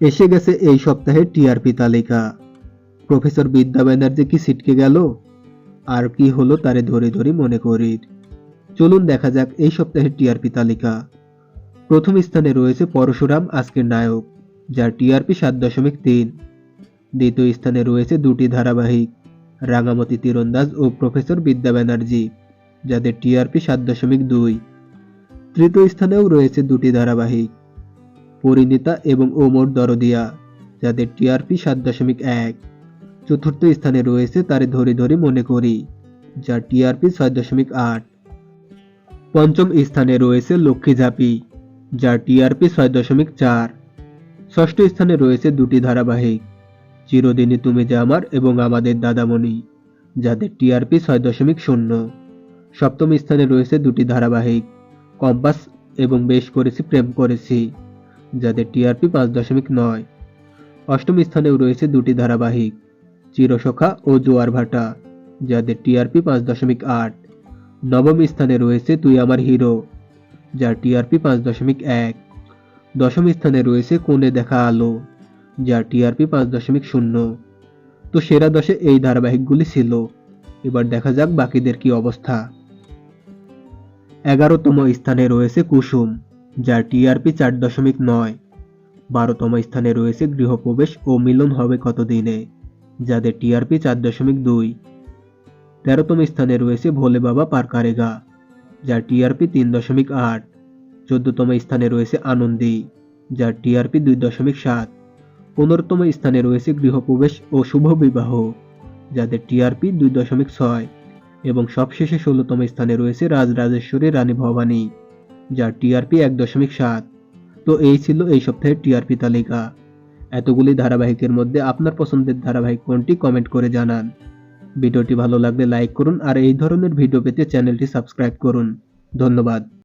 এসে গেছে এই সপ্তাহের টিআরপি তালিকা। প্রফেসর বিদ্যা ব্যানার্জি কি ছিটকে গেল? আর কি হলো তারে ধরে ধরে মনে করি। চলুন দেখা যাক এই সপ্তাহের টিআরপি তালিকা। প্রথম স্থানে রয়েছে পরশুরাম আজকের নায়ক, যার টিআরপি 7.3। দ্বিতীয় স্থানে রয়েছে দুটি ধারাবাহিক, রাঙামতি তীরন্দাজ ও প্রফেসর বিদ্যা ব্যানার্জি, যাদের টিআরপি 7.2। তৃতীয় স্থানেও রয়েছে দুটি ধারাবাহিক, পরিণীতা এবং ওমর দরদিয়া, যাদের টিআরপি 7.1। চতুর্থ স্থানে রয়েছে তারে ধরে ধরে মনে করি, যার টিআরপি 6.8। পঞ্চম স্থানে রয়েছে লক্ষ্মী ঝাঁপি, যার টিআরপি 6.4। ষষ্ঠ স্থানে রয়েছে দুটি ধারাবাহিক, চিরদিনই তুমি যে আমার এবং আমাদের দাদামণি, যাদের টিআরপি 6.0। সপ্তম স্থানে রয়েছে দুটি ধারাবাহিক, কম্পাস এবং বেশ করেছি প্রেম করেছি, যাদের টিআরপি 5.9। অষ্টম স্থানেও রয়েছে দুটি ধারাবাহিক, চিরসখা ও জোয়ার ভাটা, যাদের টিআরপি 5.8। নবম স্থানে রয়েছে তুই আমার হিরো, যার টিআরপি 5.1। দশম স্থানে রয়েছে কোণে দেখা আলো, যার টিআরপি 5.0। তো সেরা 10-এ এই ধারাবাহিকগুলি ছিল। এবার দেখা যাক বাকিদের কি অবস্থা। 11তম স্থানে রয়েছে কুসুম, যার টিআরপি 4.9। 12তম স্থানে রয়েছে গৃহপ্রবেশ ও মিলন হবে কতদিনে, যাদের টিআরপি 4.2। 13তম স্থানে রয়েছে ভোলে বাবা পার কারেগা, যার টিআরপি 3.8। 14তম স্থানে রয়েছে আনন্দী, যার টিআরপি 2.7। 15তম স্থানে রয়েছে গৃহপ্রবেশ ও শুভ বিবাহ, যাদের টিআরপি 2.6। এবং সবশেষে 16তম স্থানে রয়েছে রাজরাজেশ্বরী রানী ভবানী, যার টিআরপি 1.7। তো এই ছিল এই সপ্তাহের টিআরপি তালিকা। এতগুলি ধারাবাহিকের মধ্যে আপনার পছন্দের ধারাবাহিক কোনটি কমেন্ট করে জানান। ভিডিওটি ভালো লাগলে লাইক করুন আর এই ধরনের ভিডিও পেতে চ্যানেলটি সাবস্ক্রাইব করুন। ধন্যবাদ।